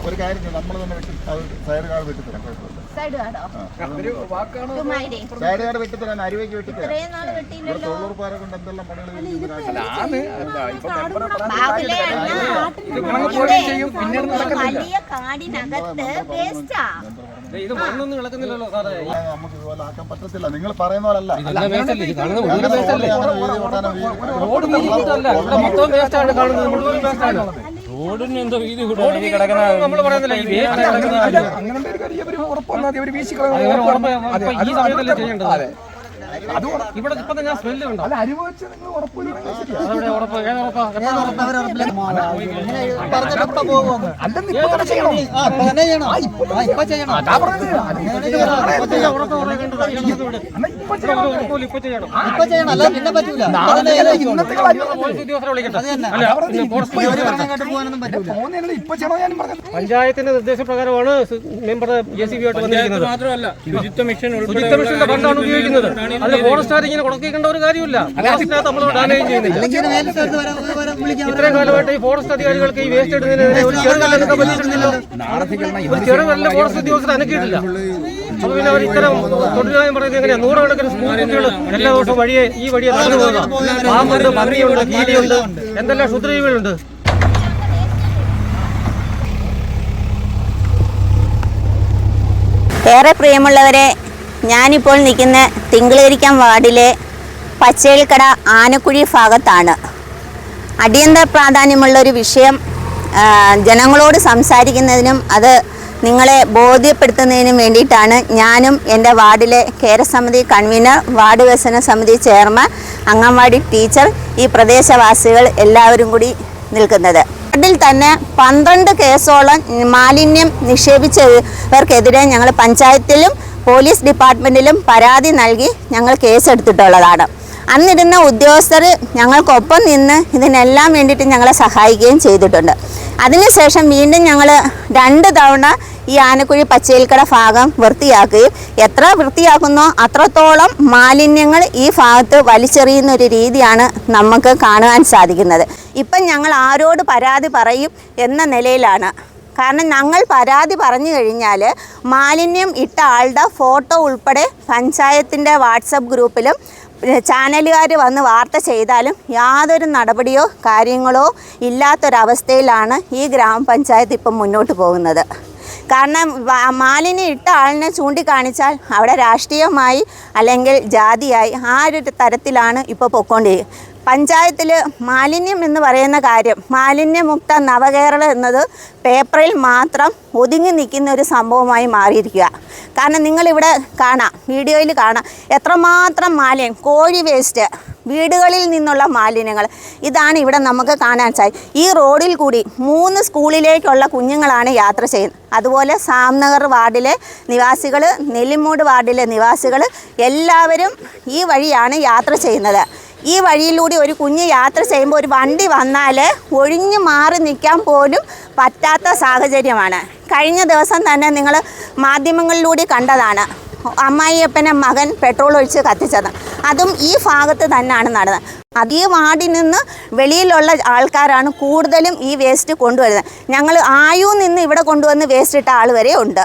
ഒരു കാര്യം നമ്മൾ തന്നെ സൈഡ് കാർഡ് വെട്ടിത്തരാം, കുഴപ്പമില്ല. Side card വെട്ടിത്തരാൻ അരുവയ്ക്ക് വെട്ടിത്തരാം. തൊഴിലുറപ്പുകാരെ കൊണ്ട് എന്തെല്ലാം പണികൾ നമുക്ക് ഇതുപോലെ ആക്കാൻ പറ്റത്തില്ല. നിങ്ങൾ പറയുന്ന പോലല്ല. റോഡിന് എന്തോ വീതി കിടക്കുന്ന ഈ സമയത്തല്ലേ ചെയ്യേണ്ടത്? ഇവിടെ ഇപ്പൊ ഞാൻ സ്മെല്ല് ഉണ്ടോ? പഞ്ചായത്തിന്റെ നിർദ്ദേശപ്രകാരമാണ് മെമ്പർ JCB ആയിട്ട് വന്നിരിക്കുന്നത്. മാത്രമല്ല ശുചിത്വ മിഷന്റെ ഫണ്ടാണ് ഉപയോഗിക്കുന്നത്. അതിൽ ഫോറസ്റ്റുകാർ ഇങ്ങനെ കൊടുക്കേണ്ട ഒരു കാര്യമില്ല. ഫോറസ്റ്റിനകത്ത് നമ്മൾ ഡാമേജ് ചെയ്യുന്നില്ല. ഇത്രയും കാലമായിട്ട് ഈ ഫോറസ്റ്റ് അധികാരികൾക്ക് ഈ വേസ്റ്റ് ഇടുന്നതിനെതിരെ ഒരു ചെറുകല്ലെടുക്കാൻ പറ്റിയിരുന്നില്ല. ചെറുകല്ലിന്റെ ഫോറസ്റ്റ് ഉദ്യോഗസ്ഥർ അനക്കിയിട്ടില്ല. അപ്പൊ പിന്നെ അവർ ഇത്തരം തൊഴിലാളികൾ പറയുന്നത് എങ്ങനെയാ? നൂറുകണക്കിന് സ്കൂൾ കുട്ടികൾ എല്ലാ ദിവസവും ഈ വഴിയെ നടന്നു പോകുക. പാമ്പുണ്ട്, പന്നിയുണ്ട്, കീരിയുണ്ട്, എന്തെല്ലാം ക്ഷുദ്രജീവികളുണ്ട്. ഏറെ പ്രിയമുള്ളവരെ, ഞാനിപ്പോൾ നിൽക്കുന്ന തിങ്കളേരിക്കം വാർഡിലെ പച്ചേൽക്കട ആനക്കുഴി ഭാഗത്താണ്. അടിയന്തര പ്രാധാന്യമുള്ളൊരു വിഷയം ജനങ്ങളോട് സംസാരിക്കുന്നതിനും അത് നിങ്ങളെ ബോധ്യപ്പെടുത്തുന്നതിനും വേണ്ടിയിട്ടാണ് ഞാനും എൻ്റെ വാർഡിലെ കേരസമിതി കൺവീനർ, വാർഡ് വികസന സമിതി ചെയർമാൻ, അംഗൻവാടി ടീച്ചർ, ഈ പ്രദേശവാസികൾ എല്ലാവരും കൂടി നിൽക്കുന്നത്. വാർഡിൽ തന്നെ 12 കേസോളം മാലിന്യം നിക്ഷേപിച്ചവർക്കെതിരെ ഞങ്ങൾ പഞ്ചായത്തിലും പോലീസ് ഡിപ്പാർട്ട്മെൻറ്റിലും പരാതി നൽകി ഞങ്ങൾ കേസെടുത്തിട്ടുള്ളതാണ്. അന്നിരുന്ന ഉദ്യോഗസ്ഥർ ഞങ്ങൾക്കൊപ്പം നിന്ന് ഇതിനെല്ലാം വേണ്ടിയിട്ട് ഞങ്ങളെ സഹായിക്കുകയും ചെയ്തിട്ടുണ്ട്. അതിനുശേഷം വീണ്ടും ഞങ്ങൾ 2 തവണ ഈ ആനക്കുഴി പച്ചേൽക്കട ഭാഗം വൃത്തിയാക്കുകയും എത്ര വൃത്തിയാക്കുന്നോ അത്രത്തോളം മാലിന്യങ്ങൾ ഈ ഭാഗത്ത് വലിച്ചെറിയുന്ന ഒരു രീതിയാണ് നമുക്ക് കാണുവാൻ സാധിക്കുന്നത്. ഇപ്പം ഞങ്ങൾ ആരോട് പരാതി പറയും എന്ന നിലയിലാണ്. കാരണം ഞങ്ങൾ പരാതി പറഞ്ഞു കഴിഞ്ഞാൽ മാലിന്യം ഇട്ട ആളുടെ ഫോട്ടോ ഉൾപ്പെടെ പഞ്ചായത്തിൻ്റെ വാട്സപ്പ് ഗ്രൂപ്പിലും ചാനലുകാർ വന്ന് വാർത്ത ചെയ്താലും യാതൊരു നടപടിയോ കാര്യങ്ങളോ ഇല്ലാത്തൊരവസ്ഥയിലാണ് ഈ ഗ്രാമപഞ്ചായത്ത് ഇപ്പം മുന്നോട്ട് പോകുന്നത്. കാരണം മാലിന്യം ഇട്ട ആളിനെ ചൂണ്ടിക്കാണിച്ചാൽ അവിടെ രാഷ്ട്രീയമായി അല്ലെങ്കിൽ ജാതിയായി ആ ഒരു തരത്തിലാണ് ഇപ്പോൾ പൊയ്ക്കൊണ്ടിരിക്കുന്നത്. പഞ്ചായത്തിൽ മാലിന്യം എന്ന് പറയുന്ന കാര്യം, മാലിന്യമുക്ത നവകേരളം എന്നത് പേപ്പറിൽ മാത്രം ഒതുങ്ങി നിൽക്കുന്ന ഒരു സംഭവമായി മാറിയിരിക്കുക. കാരണം നിങ്ങളിവിടെ കാണാം, വീഡിയോയിൽ കാണാം എത്രമാത്രം മാലിന്യം, കോഴി വേസ്റ്റ്, വീടുകളിൽ നിന്നുള്ള മാലിന്യങ്ങൾ, ഇതാണ് ഇവിടെ നമുക്ക് കാണാൻ സാധിക്കും. ഈ റോഡിൽ കൂടി 3 സ്കൂളിലേക്കുള്ള കുഞ്ഞുങ്ങളാണ് യാത്ര ചെയ്യുന്നത്. അതുപോലെ സാംനഗർ വാർഡിലെ നിവാസികൾ, നെല്ലിമൂട് വാർഡിലെ നിവാസികൾ എല്ലാവരും ഈ വഴിയാണ് യാത്ര ചെയ്യുന്നത്. ഈ വഴിയിലൂടെ ഒരു കുഞ്ഞ് യാത്ര ചെയ്യുമ്പോൾ ഒരു വണ്ടി വന്നാൽ ഒഴിഞ്ഞു മാറി നിൽക്കാൻ പോലും പറ്റാത്ത സാഹചര്യമാണ്. കഴിഞ്ഞ ദിവസം തന്നെ നിങ്ങൾ മാധ്യമങ്ങളിലൂടെ കണ്ടതാണ് അമ്മായിയപ്പനെ മകൻ പെട്രോൾ ഒഴിച്ച് കത്തിച്ചത്. അതും ഈ ഭാഗത്ത് തന്നെയാണ് നടന്നത്. അതേ വാർഡിൽ നിന്ന് വെളിയിലുള്ള ആൾക്കാരാണ് കൂടുതലും ഈ വേസ്റ്റ് കൊണ്ടുവരുന്നത്. ഞങ്ങൾ ആയൂർ നിന്ന് ഇവിടെ കൊണ്ടുവന്ന് വേസ്റ്റ് ഇട്ട ആൾ വരെ ഉണ്ട്.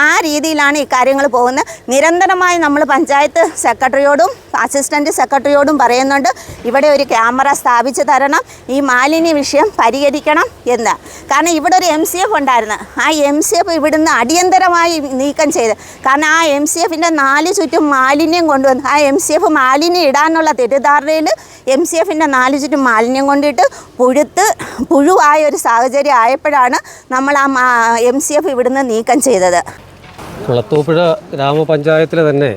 ആ രീതിയിലാണ് ഈ കാര്യങ്ങൾ പോകുന്നത്. നിരന്തരമായി നമ്മൾ പഞ്ചായത്ത് സെക്രട്ടറിയോടും അസിസ്റ്റൻറ്റ് സെക്രട്ടറിയോടും പറയുന്നുണ്ട്, ഇവിടെ ഒരു ക്യാമറ സ്ഥാപിച്ച് തരണം, ഈ മാലിന്യ വിഷയം പരിഹരിക്കണം എന്ന്. കാരണം ഇവിടെ ഒരു MCF ഉണ്ടായിരുന്നു. ആ MCF ഇവിടുന്ന് അടിയന്തരമായി നീക്കം ചെയ്ത്, കാരണം ആ MCFൻ്റെ 4 ചുറ്റും മാലിന്യം കൊണ്ടുവന്ന് ആ MCF മാലിന്യം ഇടാനുള്ള തെറ്റിദ്ധാരണയിൽ MCFൻ്റെ 4 ചുറ്റും മാലിന്യം കൊണ്ടിട്ട് പുഴുവായ ഒരു സാഹചര്യം ആയപ്പോഴാണ് നമ്മൾ ആ MCF ഇവിടുന്ന് നീക്കം ചെയ്തത്. കുളത്തൂപ്പുഴ ഗ്രാമപഞ്ചായത്തിലെ തന്നെ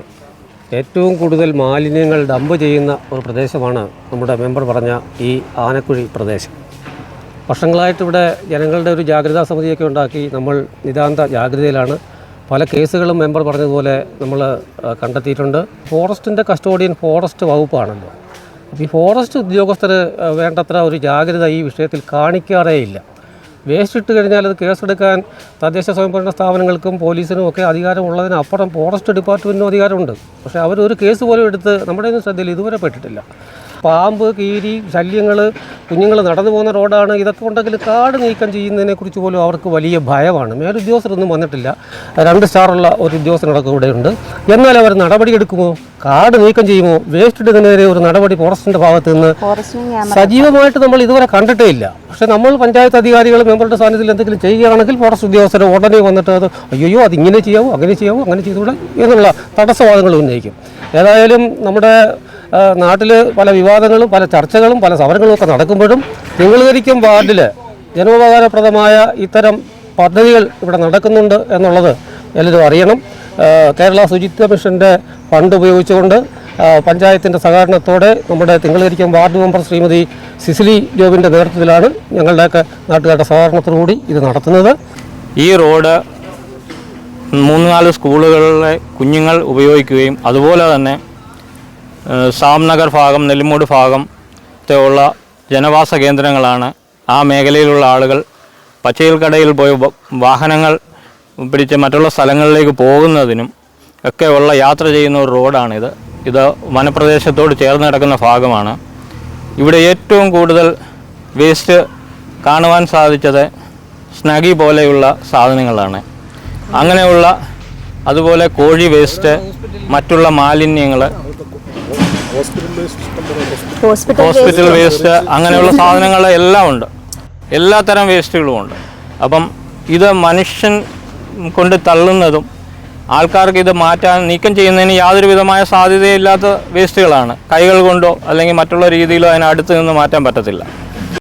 ഏറ്റവും കൂടുതൽ മാലിന്യങ്ങൾ ഡംപ് ചെയ്യുന്ന ഒരു പ്രദേശമാണ് നമ്മുടെ മെമ്പർ പറഞ്ഞ ഈ ആനക്കുഴി പ്രദേശം. വർഷങ്ങളായിട്ട് ഇവിടെ ജനങ്ങളുടെ ഒരു ജാഗ്രതാ സമിതിയൊക്കെ ഉണ്ടാക്കി നമ്മൾ നിതാന്ത ജാഗ്രതയിലാണ്. പല കേസുകളും മെമ്പർ പറഞ്ഞതുപോലെ നമ്മൾ കണ്ടെത്തിയിട്ടുണ്ട്. ഫോറസ്റ്റിൻ്റെ കസ്റ്റോഡിയൻ ഫോറസ്റ്റ് വകുപ്പാണല്ലോ. അപ്പോൾ ഈ ഫോറസ്റ്റ് ഉദ്യോഗസ്ഥർ വേണ്ടത്ര ഒരു ജാഗ്രത ഈ വിഷയത്തിൽ കാണിക്കാറേയില്ല. വേസ്റ്റ് ഇട്ട് കഴിഞ്ഞാൽ അത് കേസെടുക്കാൻ തദ്ദേശ സ്വയംഭരണ സ്ഥാപനങ്ങൾക്കും പോലീസിനും ഒക്കെ അധികാരമുള്ളതിനപ്പുറം ഫോറസ്റ്റ് ഡിപ്പാർട്ട്മെൻറ്റിനും അധികാരമുണ്ട്. പക്ഷേ അവരൊരു കേസ് പോലും എടുത്ത് നമ്മുടെ ഒന്നും ശ്രദ്ധയിൽ ഇതുവരെ പെട്ടിട്ടില്ല. പാമ്പ്, കീരി ശല്യങ്ങൾ, കുഞ്ഞുങ്ങൾ നടന്നു പോകുന്ന റോഡാണ്. ഇതൊക്കെ ഉണ്ടെങ്കിൽ കാട് നീക്കം ചെയ്യുന്നതിനെക്കുറിച്ച് പോലും അവർക്ക് വലിയ ഭയമാണ്. മേലുദ്യോഗസ്ഥരൊന്നും വന്നിട്ടില്ല. 2 സ്റ്റാറുള്ള ഒരു ഉദ്യോഗസ്ഥനടക്കം ഇവിടെയുണ്ട്. എന്നാൽ അവർ നടപടിയെടുക്കുമോ? കാട് നീക്കം ചെയ്യുമോ? വേസ്റ്റ് ഇടുന്നതിനെതിരെ ഒരു നടപടി ഫോറസ്റ്റിൻ്റെ ഭാഗത്ത് നിന്ന് സജീവമായിട്ട് നമ്മൾ ഇതുവരെ കണ്ടിട്ടേ ഇല്ല. പക്ഷേ നമ്മൾ പഞ്ചായത്ത് അധികാരികൾ മെമ്പറുടെ സാന്നിധ്യത്തിൽ എന്തെങ്കിലും ചെയ്യുകയാണെങ്കിൽ ഫോറസ്റ്റ് ഉദ്യോഗസ്ഥർ ഉടനെ വന്നിട്ട് അത് അയ്യോ അതിങ്ങനെ ചെയ്യാവോ, അങ്ങനെ ചെയ്യാവോ, അങ്ങനെ ചെയ്തുകൂടെ എന്നുള്ള തടസ്സവാദങ്ങൾ ഉന്നയിക്കും. ഏതായാലും നമ്മുടെ നാട്ടിൽ പല വിവാദങ്ങളും പല ചർച്ചകളും പല സമരങ്ങളും ഒക്കെ നടക്കുമ്പോഴും തിങ്കളകരിക്കം വാർഡിൽ ജനോപകാരപ്രദമായ ഇത്തരം പദ്ധതികൾ ഇവിടെ നടക്കുന്നുണ്ട് എന്നുള്ളത് എല്ലാവരും അറിയണം. കേരള ശുചിത്വ മിഷൻ്റെ ഫണ്ട് ഉപയോഗിച്ചുകൊണ്ട് പഞ്ചായത്തിൻ്റെ സഹകരണത്തോടെ നമ്മുടെ തിങ്കളകരിക്കം വാർഡ് മെമ്പർ ശ്രീമതി സിസിലി ജോബിൻ്റെ നേതൃത്വത്തിലാണ് ഞങ്ങളുടെയൊക്കെ നാട്ടുകാരുടെ സഹകരണത്തോടുകൂടി ഇത് നടത്തുന്നത്. ഈ റോഡ് 3-4 സ്കൂളുകളിലെ കുഞ്ഞുങ്ങൾ ഉപയോഗിക്കുകയും അതുപോലെ തന്നെ സാംനഗർ ഭാഗം, നെല്ലിമൂട് ഭാഗത്തുള്ള ജനവാസ കേന്ദ്രങ്ങളാണ്. ആ മേഖലയിലുള്ള ആളുകൾ പച്ചയിൽക്കടയിൽ പോയി വാഹനങ്ങൾ പിടിച്ച് മറ്റുള്ള സ്ഥലങ്ങളിലേക്ക് പോകുന്നതിനും ഒക്കെ ഉള്ള യാത്ര ചെയ്യുന്ന ഒരു റോഡാണിത്. ഇത് വനപ്രദേശത്തോട് ചേർന്ന് കിടക്കുന്ന ഭാഗമാണ്. ഇവിടെ ഏറ്റവും കൂടുതൽ വേസ്റ്റ് കാണുവാൻ സാധിച്ചത് സ്നഗി പോലെയുള്ള സാധനങ്ങളാണ്. അങ്ങനെയുള്ള അതുപോലെ കോഴി വേസ്റ്റ്, മറ്റുള്ള മാലിന്യങ്ങൾ, ഹോസ്പിറ്റൽ വേസ്റ്റ്, അങ്ങനെയുള്ള സാധനങ്ങൾ എല്ലാം ഉണ്ട്. എല്ലാത്തരം വേസ്റ്റുകളും ഉണ്ട്. അപ്പം ഇത് മനുഷ്യൻ കൊണ്ട് തള്ളുന്നതും ആൾക്കാർക്ക് ഇത് നീക്കം ചെയ്യുന്നതിന് യാതൊരു വിധമായ സാധ്യതയില്ലാത്ത വേസ്റ്റുകളാണ്. കൈകൾ കൊണ്ടോ അല്ലെങ്കിൽ മറ്റുള്ള രീതിയിലോ അതിനടുത്ത് നിന്ന് മാറ്റാൻ പറ്റത്തില്ല.